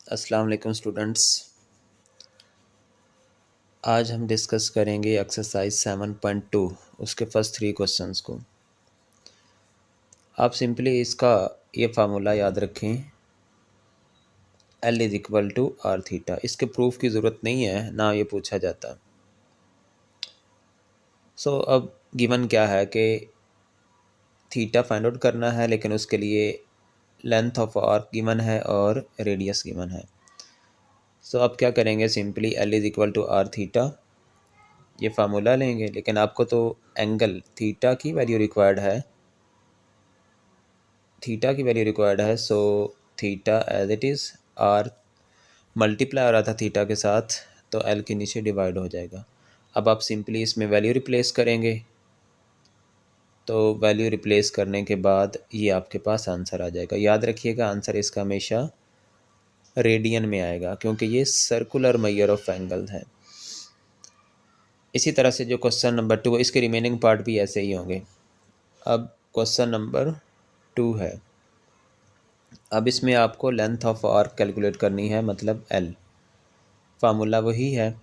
अस्सलाम वालेकुम स्टूडेंट्स। आज हम डिस्कस करेंगे एक्सरसाइज 7.2 उसके फर्स्ट 3 क्वेश्चंस को। आप सिंपली इसका ये फार्मूला याद रखें, L is equal to R theta. इसके प्रूफ की ज़रूरत नहीं है, ना ये पूछा जाता। अब गिवन क्या है कि थीटा फाइंड आउट करना है, लेकिन उसके लिए लेंथ ऑफ आर्क गिवन है और रेडियस गिवन है। अब क्या करेंगे, simply L is equal to R theta ये फार्मूला लेंगे, लेकिन आपको तो एंगल थीटा की वैल्यू रिक्वायर्ड है, so theta as it is R multiply हो रहा था थीटा के साथ, तो एल के नीचे डिवाइड हो जाएगा। अब आप सिंपली इसमें वैल्यू रिप्लेस करेंगे, तो वैल्यू रिप्लेस करने के बाद ये आपके पास आंसर आ जाएगा। याद रखिएगा आंसर इसका हमेशा रेडियन में आएगा, क्योंकि ये सर्कुलर मेजर ऑफ एंगल है। इसी तरह से जो क्वेश्चन नंबर 2 इसके रिमेनिंग पार्ट भी ऐसे ही होंगे। अब क्वेश्चन नंबर 2 है। अब इसमें आपको लेंथ ऑफ आर्क कैलकुलेट करनी है, मतलब एल। फार्मूला वही है,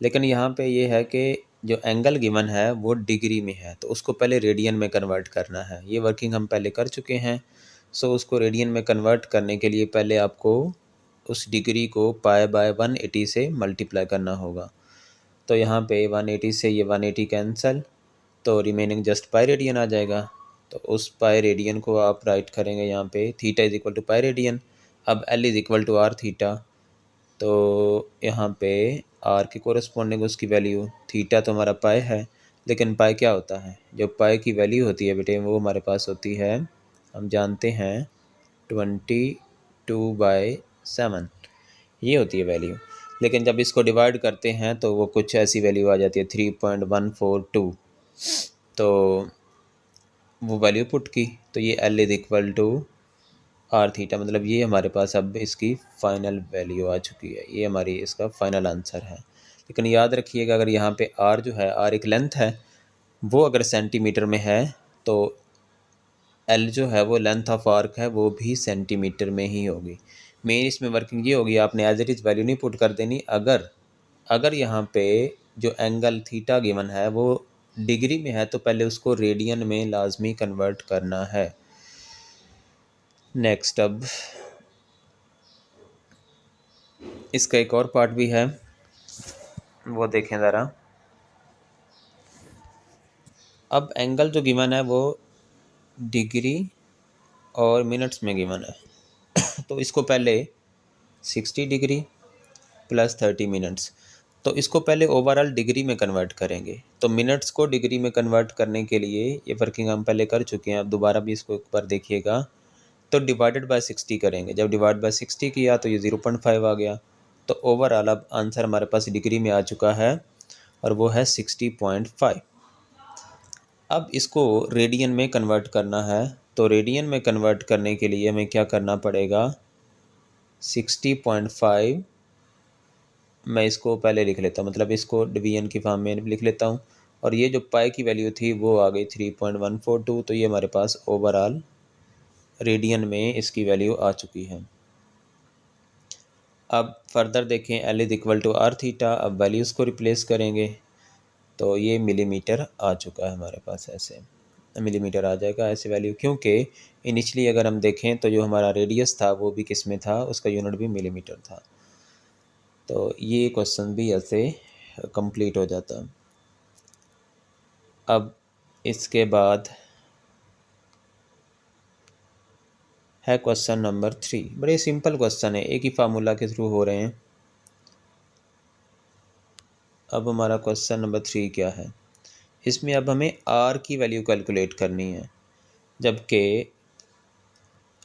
लेकिन यहाँ पे ये है कि जो एंगल गिवन है वो डिग्री में है, तो उसको पहले रेडियन में कन्वर्ट करना है। ये वर्किंग हम पहले कर चुके हैं। उसको रेडियन में कन्वर्ट करने के लिए पहले आपको उस डिग्री को पाई बाय 180 से मल्टीप्लाई करना होगा। तो यहाँ पे 180 से ये 180 कैंसल, तो रिमेनिंग जस्ट पाई रेडियन आ जाएगा। तो उस पाई रेडियन को आप राइट करेंगे यहाँ पे, theta is equal to pi radian. अब L is equal to R theta, तो यहाँ पे आर के कोरस्पॉन्डिंग उसकी वैल्यू, थीटा तो हमारा पाई है, लेकिन पाई क्या होता है, जो पाई की वैल्यू होती है बेटे वो हमारे पास होती है, हम जानते हैं 22/7, ये होती है वैल्यू। लेकिन जब इसको डिवाइड करते हैं तो वो कुछ ऐसी वैल्यू आ जाती है 3.142, तो वो वैल्यू पुट की, तो ये L is equal to R theta, मतलब ये हमारे पास अब इसकी फ़ाइनल वैल्यू आ चुकी है, ये हमारी इसका फ़ाइनल आंसर है। लेकिन याद रखिएगा अगर यहाँ पे आर जो है, आर एक लेंथ है, वो अगर सेंटीमीटर में है तो एल जो है वो लेंथ ऑफ आर्क है, वो भी सेंटीमीटर में ही होगी। मेन इसमें वर्किंग ये होगी, आपने एज इट इज़ वैल्यू नहीं पुट कर देनी। अगर यहाँ पे जो एंगल थीटा गिवन है वो डिग्री में है, तो पहले उसको रेडियन में लाजमी कन्वर्ट करना है। नेक्स्ट, अब इसका एक और पार्ट भी है, वो देखें ज़रा। अब एंगल जो गिवन है वो डिग्री और मिनट्स में गिवन है तो इसको पहले 60 डिग्री प्लस 30 मिनट्स, तो इसको पहले ओवरऑल डिग्री में कन्वर्ट करेंगे। तो मिनट्स को डिग्री में कन्वर्ट करने के लिए ये वर्किंग हम पहले कर चुके हैं, अब दोबारा भी इसको एक बार देखिएगा। तो डिवाइडेड बाय 60 करेंगे, जब डिवाइड बाय 60 किया तो ये 0.5 आ गया। तो ओवरऑल अब आंसर हमारे पास डिग्री में आ चुका है और वो है 60.5। अब इसको रेडियन में कन्वर्ट करना है, तो रेडियन में कन्वर्ट करने के लिए हमें क्या करना पड़ेगा, 60.5 मैं इसको पहले लिख लेता हूँ, मतलब इसको डिवीजन की फॉर्म में लिख लेता हूँ, और ये जो पाई की वैल्यू थी वो आ गई 3.142, तो ये हमारे पास ओवरऑल रेडियन में इसकी वैल्यू आ चुकी है। अब फर्दर देखें, L is equal to R theta, अब वैल्यूज़ को रिप्लेस करेंगे, तो ये मिलीमीटर आ चुका है हमारे पास, ऐसे मिलीमीटर आ जाएगा ऐसे वैल्यू, क्योंकि इनिशियली अगर हम देखें तो जो हमारा रेडियस था वो भी किस में था, उसका यूनिट भी मिलीमीटर था। तो ये क्वेश्चन भी ऐसे कंप्लीट हो जाता। अब इसके बाद है क्वेश्चन नंबर 3। बड़े सिंपल क्वेश्चन है, एक ही फार्मूला के थ्रू हो रहे हैं। अब हमारा क्वेश्चन नंबर 3 क्या है, इसमें अब हमें आर की वैल्यू कैलकुलेट करनी है, जबकि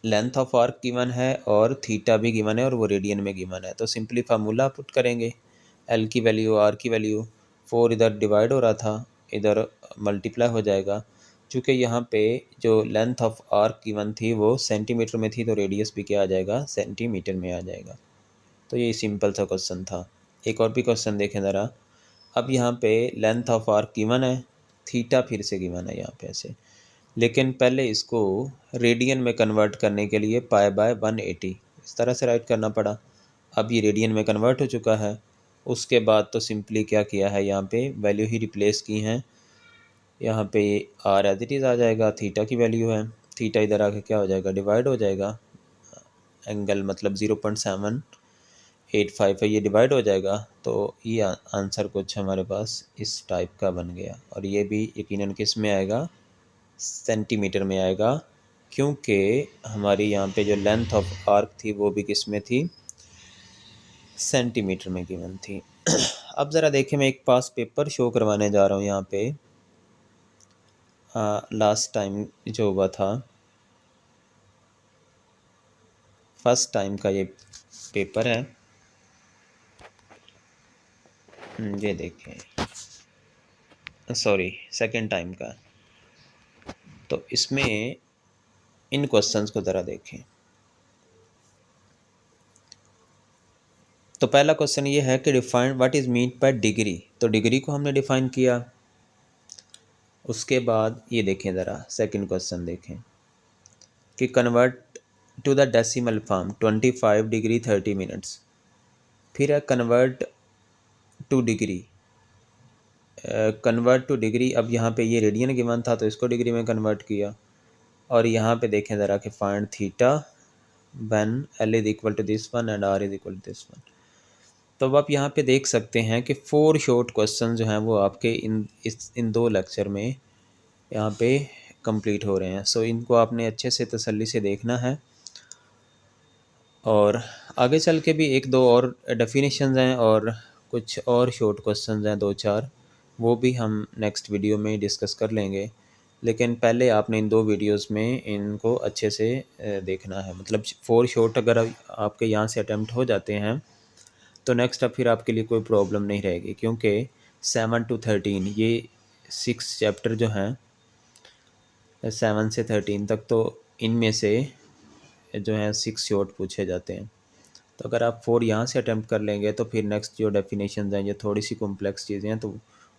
लेंथ ऑफ आर्क गिवन है और थीटा भी गिवन है और वो रेडियन में गिवन है। तो सिंपली फार्मूला पुट करेंगे, एल की वैल्यू आर की वैल्यू, 4 इधर डिवाइड हो रहा था, इधर मल्टीप्लाई हो जाएगा। चूँकि यहाँ पे जो लेंथ ऑफ आर्क गिवन थी वो सेंटीमीटर में थी, तो रेडियस भी क्या आ जाएगा, सेंटीमीटर में आ जाएगा। तो ये सिंपल सा क्वेश्चन था। एक और भी क्वेश्चन देखें ज़रा। अब यहाँ पे लेंथ ऑफ आर्क गिवन है, थीटा फिर से गिवन है यहाँ पे ऐसे, लेकिन पहले इसको रेडियन में कन्वर्ट करने के लिए पाई बाय 180 इस तरह से राइट करना पड़ा। अब ये रेडियन में कन्वर्ट हो चुका है। उसके बाद तो सिंपली क्या किया है, यहाँ पे वैल्यू ही रिप्लेस की हैं। यहाँ पे आर एज इट इज़ आ जाएगा, थीटा की वैल्यू है, थीटा इधर आके क्या हो जाएगा, डिवाइड हो जाएगा, एंगल मतलब 0.785 है, ये डिवाइड हो जाएगा। तो ये आंसर कुछ हमारे पास इस टाइप का बन गया। और ये भी यकीनन किस में आएगा, सेंटीमीटर में आएगा, क्योंकि हमारी यहाँ पे जो लेंथ ऑफ आर्क थी वो भी किस में थी, सेंटीमीटर में गिवन थी। अब ज़रा देखें, मैं एक पास पेपर शो करवाने जा रहा हूँ यहाँ पे। लास्ट टाइम जो हुआ था, फर्स्ट टाइम का ये पेपर है, ये देखें, सॉरी सेकंड टाइम का। तो इसमें इन क्वेश्चंस को ज़रा देखें। तो पहला क्वेश्चन ये है कि define what is mean by degree. तो डिग्री को हमने डिफाइन किया। उसके बाद ये देखें ज़रा, सेकंड क्वेश्चन देखें कि convert to the decimal form 25 degree 30 minutes. फिर है convert to degree, convert to degree. अब यहाँ पे ये रेडियन गिवन था तो इसको डिग्री में कन्वर्ट किया। और यहाँ पे देखें ज़रा कि find theta when L is equal to this one and R is equal to this one. तो अब आप यहाँ पे देख सकते हैं कि 4 शॉर्ट क्वेश्चन जो हैं वो आपके इन 2 लेक्चर में यहाँ पे कंप्लीट हो रहे हैं। सो इनको आपने अच्छे से तसल्ली से देखना है। और आगे चल के भी 1-2 और डेफिनेशंस हैं और कुछ और शॉर्ट क्वेश्चंस हैं 2-4, वो भी हम नेक्स्ट वीडियो में डिस्कस कर लेंगे। लेकिन पहले आपने इन 2 वीडियोस में इनको अच्छे से देखना है। मतलब 4 शॉर्ट अगर आपके यहाँ से अटैम्प्ट हो जाते हैं तो नेक्स्ट अब फिर आपके लिए कोई प्रॉब्लम नहीं रहेगी, क्योंकि 7 to 13 ये 6 चैप्टर जो हैं, 7 से 13 तक, तो इनमें से जो हैं 6 शॉर्ट पूछे जाते हैं। तो अगर आप 4 यहाँ से अटैम्प्ट कर लेंगे तो फिर नेक्स्ट जो डेफिनेशन हैं, ये थोड़ी सी कॉम्प्लेक्स चीज़ें हैं, तो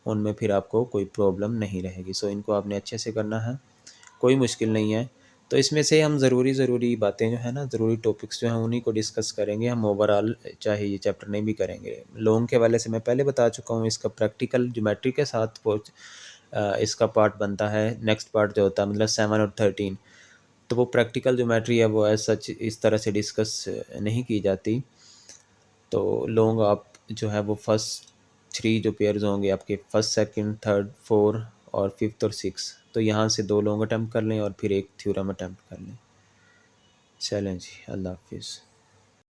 उनमें फिर आपको कोई प्रॉब्लम नहीं रहेगी। सो इनको आपने अच्छे से करना है, कोई मुश्किल नहीं है। तो इसमें से हम ज़रूरी बातें जो है ना, ज़रूरी टॉपिक्स जो हैं उन्हीं को डिस्कस करेंगे हम ओवरऑल, चाहे ये चैप्टर नहीं भी करेंगे। लॉन्ग के वाले से मैं पहले बता चुका हूँ, इसका प्रैक्टिकल ज्योमेट्री के साथ इसका पार्ट बनता है। नेक्स्ट पार्ट जो होता है मतलब 7 और 13, तो वो प्रैक्टिकल ज्योमेट्री है, वो एज सच इस तरह से डिस्कस नहीं की जाती। तो लॉन्ग आप जो है वो फर्स्ट 3 जो पेयर्स होंगे आपके, फर्स्ट सेकंड थर्ड 4 और 5th और 6, तो यहाँ से 2 लॉन्ग अटैम्प्ट कर लें और फिर एक थ्योरम अटैम्प्ट कर लें। चलें जी, अल्लाह हाफिज़।